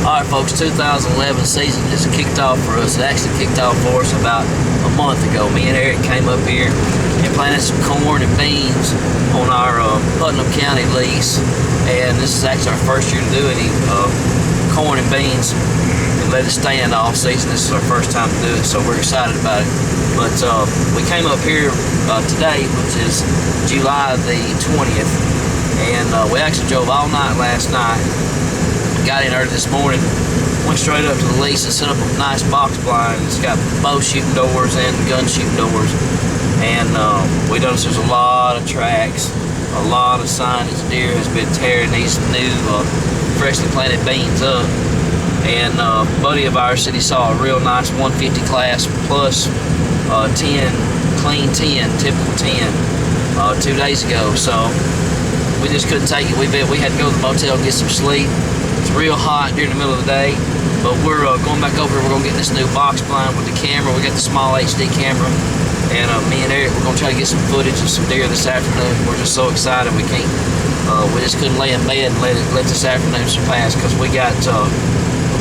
Alright folks, 2011 season just kicked off for us. It actually kicked off for us about a month ago. Me and Eric came up here and planted some corn and beans on our Putnam County lease. And this is actually our first year to do any corn and beans and let it stand off season. This is our first time to do it, so we're excited about it. But we came up here today, which is July the 20th, and we actually drove all night last night. Got in early this morning, went straight up to the lease and set up a nice box blind. It's got bow shooting doors and gun shooting doors. And we noticed there's a lot of tracks, a lot of signage. Deer has been tearing these new freshly planted beans up. And a buddy of ours said he saw a real nice 150 class plus 10, clean 10, typical 10 2 days ago. So we just couldn't take it. We had to go to the motel and get some sleep. It's real hot during the middle of the day, but we're going back over here. We're going to get this new box blind with the camera. We got the small HD camera, and me and Eric, we're going to try to get some footage of some deer this afternoon. We're just so excited. We just couldn't lay in bed and let this afternoon surpass, because we got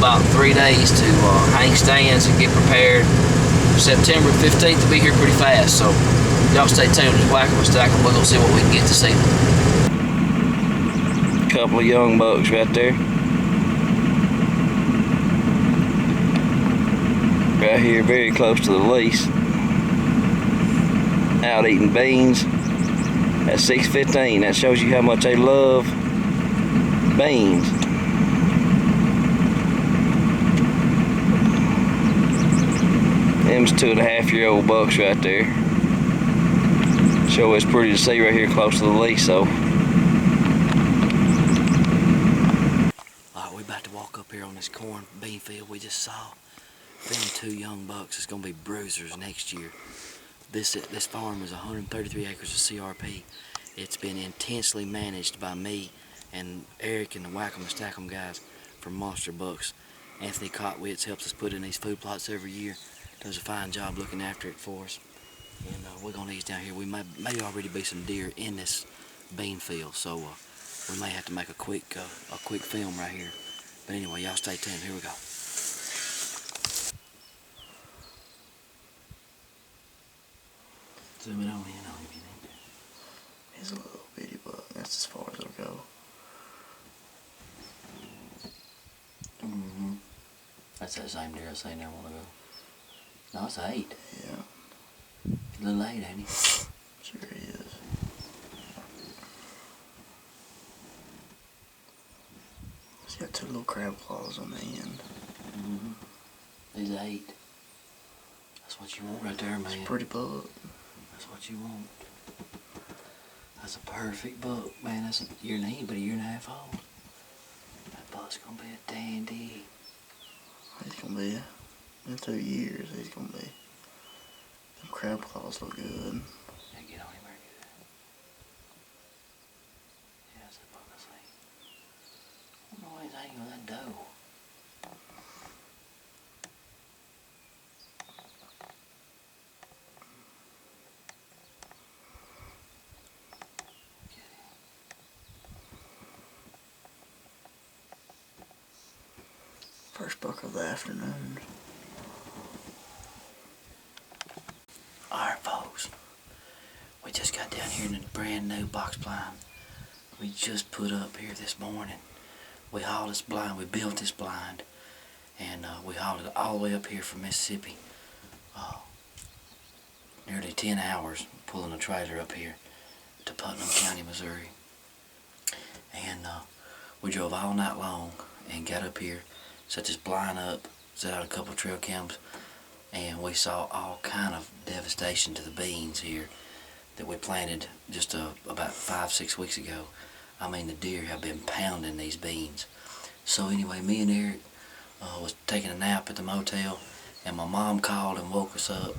about 3 days to hang stands and get prepared. September 15th will be here pretty fast, so y'all stay tuned. Just whack them and stack them. We're going to see what we can get this evening. Couple of young bucks right there. Right here, very close to the lease. Out eating beans at 6:15. That shows you how much they love beans. Them's 2.5-year-old bucks right there. Sure is pretty to see right here close to the lease, though. Alright, we're about to walk up here on this corn bean field we just saw. Them 2 young bucks is going to be bruisers next year. This farm is 133 acres of CRP. It's been intensely managed by me and Eric and the Whack 'em and Stack 'em guys from Monster Bucks. Anthony Cotwitz helps us put in these food plots every year. Does a fine job looking after it for us. And we're going to ease down here. We may already be some deer in this bean field, so we may have to make a quick film right here. But anyway, y'all stay tuned. Here we go. Zoom it on in on him if you need to. He's a little bitty buck. That's as far as it'll go. That's that same deer I seen there a while ago. No, it's 8. Yeah. He's a little 8, ain't he? Sure he is. He's got 2 little crab claws on the end. He's 8. That's what you want right there, man. It's a pretty buck. That's what you want. That's a perfect buck, man. That's a year and a half, but a year and a half old. That buck's gonna be a dandy. He's gonna be, in 2 years, he's gonna be. Them crab claws look good. Yeah, get on him very good. Yeah, that's the buck I see. I don't know why he's hanging with that doe. First buck of the afternoon. Alright folks, we just got down here in a brand new box blind we just put up here this morning. We hauled this blind, we built this blind, and we hauled it all the way up here from Mississippi. Nearly 10 hours pulling a trailer up here to Putnam County, Missouri. And we drove all night long and got up here, set this blind up, set out a couple of trail cams, and we saw all kind of devastation to the beans here that we planted just about 5-6 weeks ago. I mean, the deer have been pounding these beans. So anyway, me and Eric was taking a nap at the motel, and my mom called and woke us up.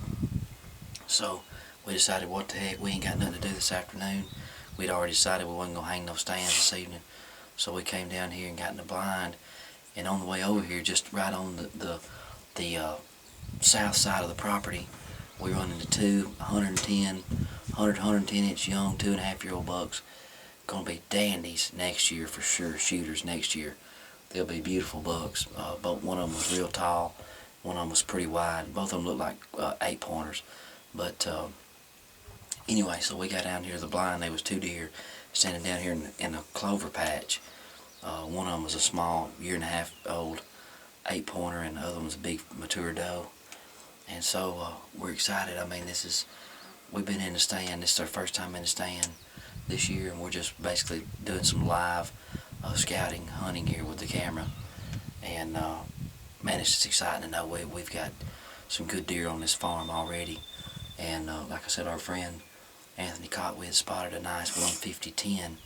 So we decided, what the heck, we ain't got nothing to do this afternoon. We'd already decided we wasn't gonna hang no stands this evening. So we came down here and got in the blind, and on the way over here, just right on the south side of the property, we run into 2 110-inch young 2.5-year-old bucks. Gonna be dandies next year for sure, shooters next year. They'll be beautiful bucks. Both one of them was real tall, one of them was pretty wide. Both of them looked like 8-pointers. But anyway, so we got down here to the blind. There was 2 deer standing down here in a clover patch. One of them was a small 1.5-year-old 8-pointer, and the other one was a big mature doe. And so we're excited. I mean, we've been in the stand. This is our first time in the stand this year, and we're just basically doing some live scouting, hunting here with the camera. And man, it's just exciting to know we've got some good deer on this farm already. And like I said, our friend Anthony Cotton spotted a nice 150-10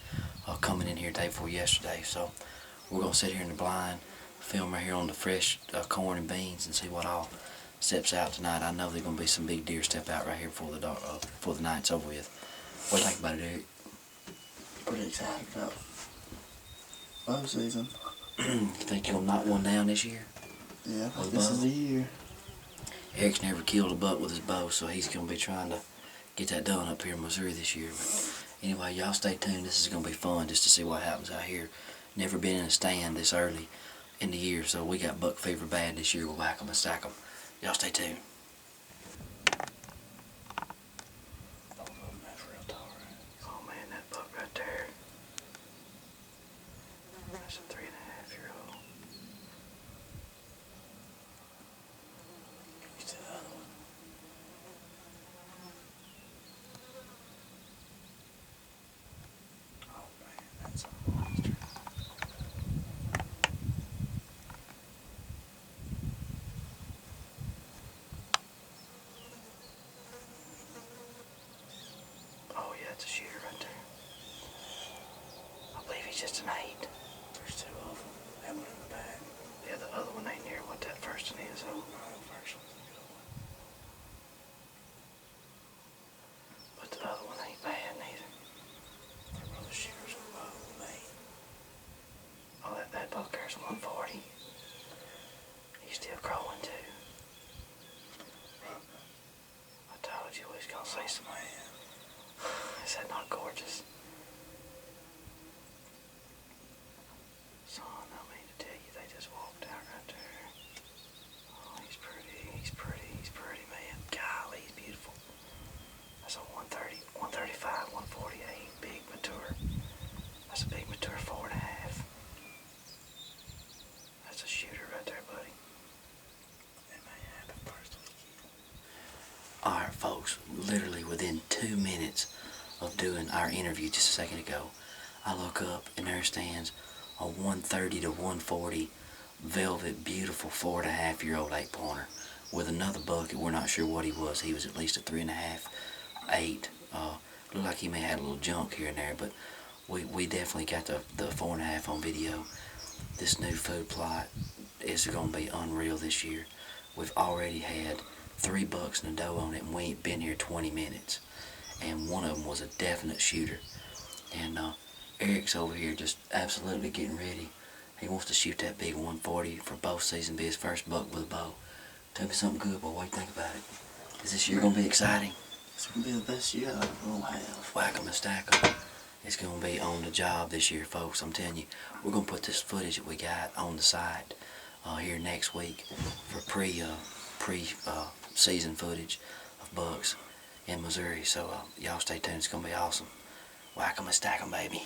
coming in here day before yesterday. So we're going to sit here in the blind, film right here on the fresh corn and beans, and see what all steps out tonight. I know there's going to be some big deer step out right here before the night's over with. What do you think about it, Eric? Pretty excited about bow season. You think you'll knock one down this year? Yeah, this is the year. Eric's never killed a buck with his bow, so he's going to be trying to get that done up here in Missouri this year. But anyway, y'all stay tuned. This is going to be fun just to see what happens out here. Never been in a stand this early in the year, so we got buck fever bad this year. We'll whack them and stack them. Y'all stay tuned. Oh man, that buck right there. That's a 3.5-year-old. You see the other one? Oh man, that's a monster. Oh yeah, it's a shooter right there. I believe he's just an 8. There's 2 of them. That one in the back. Yeah, the other one ain't near what that first one is. Oh, the first one's a good one. But the other one ain't bad neither. They're both shooters on both, mate. Oh, that buck there's 140. He's still growing too. I told you we was gonna say some. Is that not gorgeous? Son, I mean to tell you, they just walked out right there. Oh, he's pretty, man. Golly, he's beautiful. That's a 130, 135, 148, big mature. That's a big mature 4.5. That's a shooter right there, buddy. That may happen first weekend. Alright, folks, literally within 2 minutes of doing our interview just a second ago, I look up and there stands a 130 to 140 velvet, beautiful 4.5-year-old 8-pointer with another buck. We're not sure what he was. He was at least a 3.5, 8. Looked like he may have had a little junk here and there, but we definitely got the 4.5 on video. This new food plot is going to be unreal this year. We've already had 3 bucks and a doe on it, and we ain't been here 20 minutes. And one of them was a definite shooter. And Eric's over here just absolutely getting ready. He wants to shoot that big 140 for bow season, be his first buck with a bow. Tell me something good, boy. What do you think about it? Is this year going to be exciting? It's going to be the best year I'll have. Whack 'em and stack 'em. It's going to be on the job this year, folks. I'm telling you, we're going to put this footage that we got on the site here next week for pre-season footage of bucks in Missouri. So y'all stay tuned. It's going to be awesome. Whack 'em and stack 'em, baby.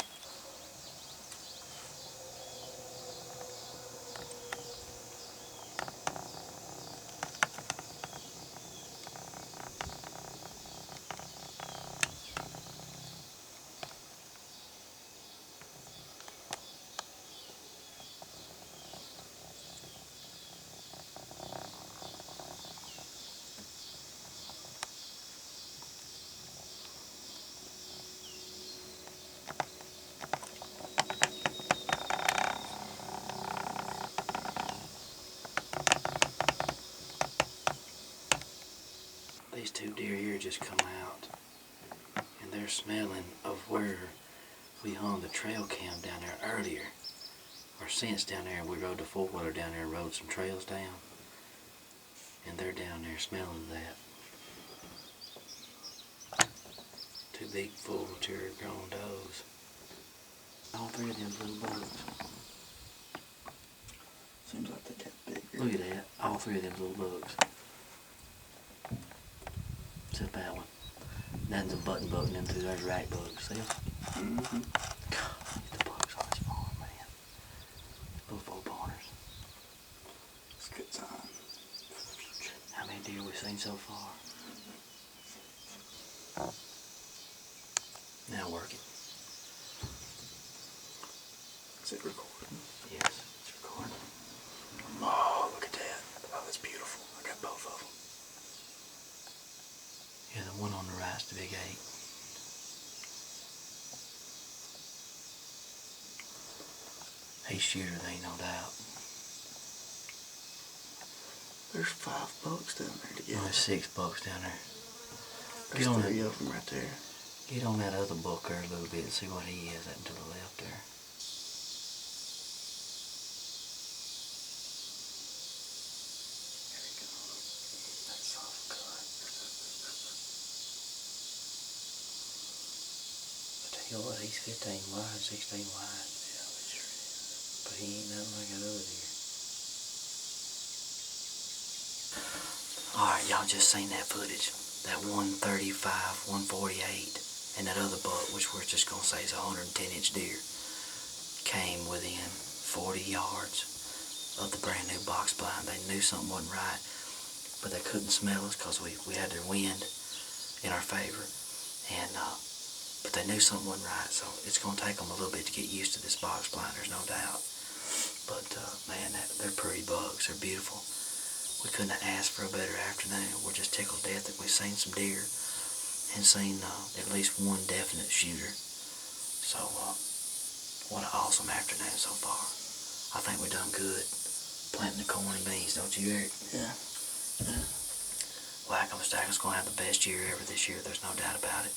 These 2 deer here just come out, and they're smelling of where we hung the trail cam down there earlier. Or since down there, we rode the 4-wheeler down there and rode some trails down, and they're down there smelling that. 2 big, full, mature, grown does. All 3 of them little bucks. Look at that. All three of them little bugs. Except that one. That's a button bug and them two. There's rat bugs. See them? Mm-hmm. The bugs on this farm, man. Little four pointers. It's a good time. How many deer we've seen so far? Now work it. Is it recording? Yes, it's recording. Oh, look at that. Oh, that's beautiful. I got both of them. Yeah, the one on the right's the big 8. He's shooter, there ain't no doubt. There's 5 bucks down there Oh, together. there's 6 bucks down there. There's Get on 3 that. of them right there. Get on that other buck there a little bit and see what he is up to the left there. There we go. That's so good. I tell you what, he's 15 wide, 16 wide. Yeah, we sure is. But he ain't nothing like that other deer. Alright, y'all just seen that footage. That 135, 148, and that other buck, which we're just going to say is a 110-inch deer, came within 40 yards of the brand new box blind. They knew something wasn't right, but they couldn't smell us because we had their wind in our favor. And but they knew something wasn't right, so it's going to take them a little bit to get used to this box blind, there's no doubt. But man, they're pretty bugs. They're beautiful. We couldn't have asked for a better afternoon. We're just tickled to death that we've seen some deer and seen at least one definite shooter. So what an awesome afternoon so far. I think we've done good planting the corn and beans, don't you, Eric? Yeah. Yeah. Whack 'em Stack'em's going to have the best year ever this year. There's no doubt about it.